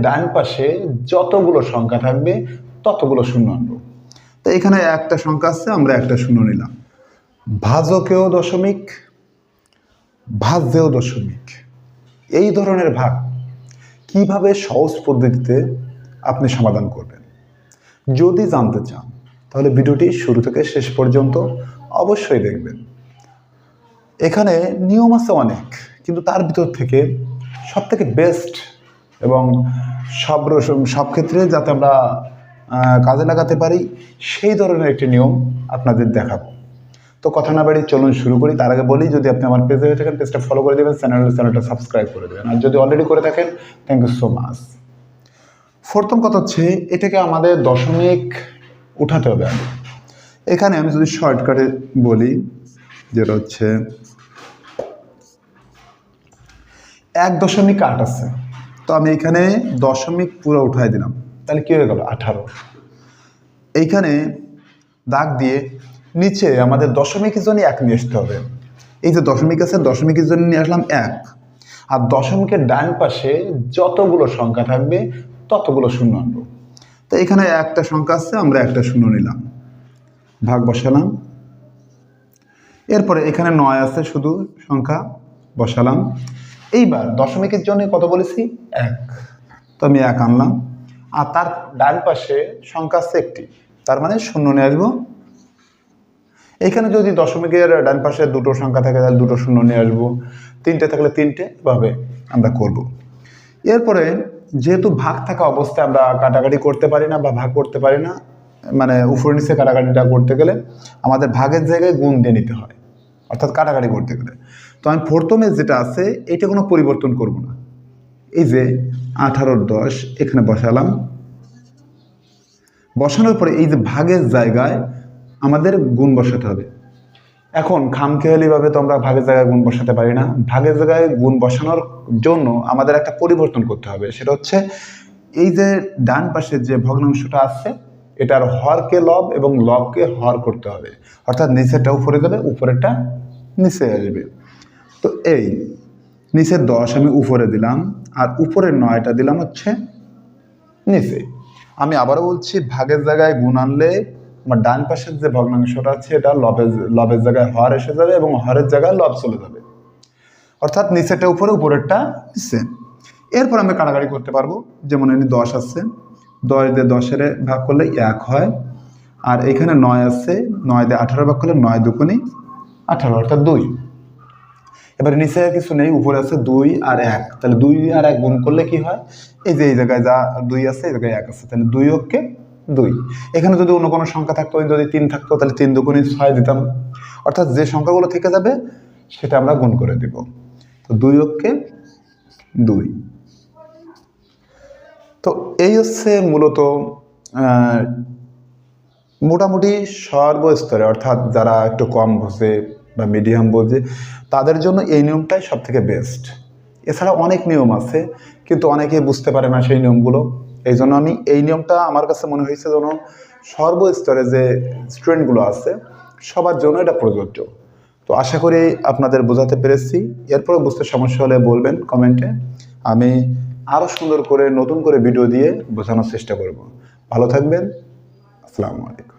ডান পাশে যতগুলো সংখ্যা থাকবে ততগুলো শূন্য আনবো। তো এখানে একটা সংখ্যা আছে, আমরা একটা শূন্য নিলাম। ভাজকেও দশমিক, ভাজ্যেও দশমিক, এই ধরনের ভাগ কিভাবে সহজ পদ্ধতিতে আপনি সমাধান করবেন যদি জানতে চান তাহলে ভিডিওটি শুরু থেকে শেষ পর্যন্ত অবশ্যই দেখবেন। এখানে নিয়ম আছে অনেক, কিন্তু তার ভিতর থেকে সব থেকে বেস্ট এবং সব ক্ষেত্রে যাতে আমরা কাজে লাগাতে পারি সেই ধরনের একটি নিয়ম আপনাদের দেখাবো। তো কথা না বাড়ি চলুন শুরু করি। তার আগে বলি, যদি আপনি আমার পেজে হয়ে থাকেন পেজটা ফলো করে দেবেন, চ্যানেলটা সাবস্ক্রাইব করে দেবেন, আর যদি অলরেডি করে থাকেন থ্যাংক ইউ সো মাচ। প্রথম কথা হচ্ছে এটাকে আমাদের দশমিক উঠাতে হবে। এখানে আমি যদি শর্টকাটে বলি, যেটা হচ্ছে 1.8 আছে, তো আমি এখানে দশমিক পুরো উঠাই দিলাম, তাহলে কি হয়ে গেল 18। এইখানে দাগ দিয়ে নিচে আমাদের দশমিকের জন্য 1 নিয়ে আসতে হবে। এই যে দশমিক আছে, দশমিকের জন্য নিয়ে আসলাম 1, আর দশমিকের ডান পাশে যতগুলো সংখ্যা থাকবে ততগুলো শূন্য আনবো। তো এখানে একটা সংখ্যা আছে, আমরা একটা শূন্য নিলাম, ভাগ বসালাম। এরপরে এখানে 9 আছে, শুধু সংখ্যা বসালাম। এইবার দশমিকের জন্য কত বলেছি 1, তো আমি 1 আনলাম, আর তার ডান পাশে সংখ্যা আছে একটি, তার মানে শূন্য নিয়ে আসবো। এখানে যদি দশমিকের ডান পাশে দুটো সংখ্যা থাকে তাহলে দুটো শূন্য নিয়ে আসবো, 3টে থাকলে 3টে, এভাবে আমরা করব। এরপরে যেহেতু ভাগ থাকা অবস্থায় আমরা কাটাকাটি করতে পারি না বা ভাগ করতে পারি না, মানে উপরে নিচে কাটাকাটিটা করতে গেলে আমাদের ভাগের জায়গায় গুণ দিয়ে নিতে হয়, অর্থাৎ কাটাকাটি করতে গেলে। তো আমি প্রথমে যেটা আছে এটা কোনো পরিবর্তন করব না। এই যে 18-10 এখানে বসালাম, বসানোর পরে এই যে ভাগের জায়গায় আমাদের গুণ বসাতে হবে। এখন খামখেয়ালিভাবে তো আমরা ভাগের জায়গায় গুণ বসাতে পারি না। ভাগের জায়গায় গুণ বসানোর জন্য আমাদের একটা পরিবর্তন করতে হবে, সেটা হচ্ছে এই যে ডান পাশে যে ভগ্নাংশটা আছে এটার হরকে লব এবং লবকে হর করতে হবে, অর্থাৎ নিচেরটা উপরে যাবে, উপরেরটা নিচে আসবে। তো এই নিচের 10 আমি উপরে দিলাম, আর উপরের 9টা দিলাম হচ্ছে নিচে। আমি আবারও বলছি, ভাগের জায়গায় গুণ আনলে আমার ডান পাশের যে ভগ্নাংশটা আছে এটা লবের জায়গায় হর এসে যাবে এবং হরের জায়গায় লব চলে যাবে, অর্থাৎ নিচেরটা উপরে, উপরেরটা নিচে। এরপর আমি কাটাকাটি করতে পারবো। যেমন এখানে 10 আছে, 10 দিয়ে 10-এর ভাগ করলে 1 হয়, আর এখানে 9 আছে, 9 দিয়ে 18 ভাগ করলে 9 দুগুণে 18, অর্থাৎ 2। এবার নিচে কিছু নেই, উপরে আছে 2 আর 1, তাহলে 2 আর 1 গুণ করলে কি হয়, এই যে এই জায়গায় যা 2 আছে এই জায়গায় 1 আছে, তাহলে 2 অক্ষে 2। এখানে যদি অন্য কোনো সংখ্যা থাকতো, যদি 3 থাকতো তাহলে 3 দুগুণে 6 দিতাম, অর্থাৎ যে সংখ্যাগুলো থেকে যাবে সেটা আমরা গুণ করে দিব। তো 2 অক্ষে 2। তো এই হচ্ছে মূলত মোটামুটি সর্বস্তরে, অর্থাৎ যারা একটু কম বোঝে বা মিডিয়াম বোঝে তাদের জন্য এই নিয়মটাই সব থেকে বেস্ট। এছাড়া অনেক নিয়ম আছে, কিন্তু অনেকে বুঝতে পারে না সেই নিয়মগুলো। এই জন্য আমি এই নিয়মটা আমার কাছে মনে হয়েছে যেন সর্বস্তরে যে স্টুডেন্টগুলো আছে সবার জন্য এটা প্রযোজ্য। তো আশা করি আপনাদের বোঝাতে পেরেছি। এরপরে বুঝতে সমস্যা হলে বলবেন কমেন্টে, আমি আরও সুন্দর করে নতুন করে ভিডিও দিয়ে বোঝানোর চেষ্টা করব। ভালো থাকবেন। আসসালামু আলাইকুম।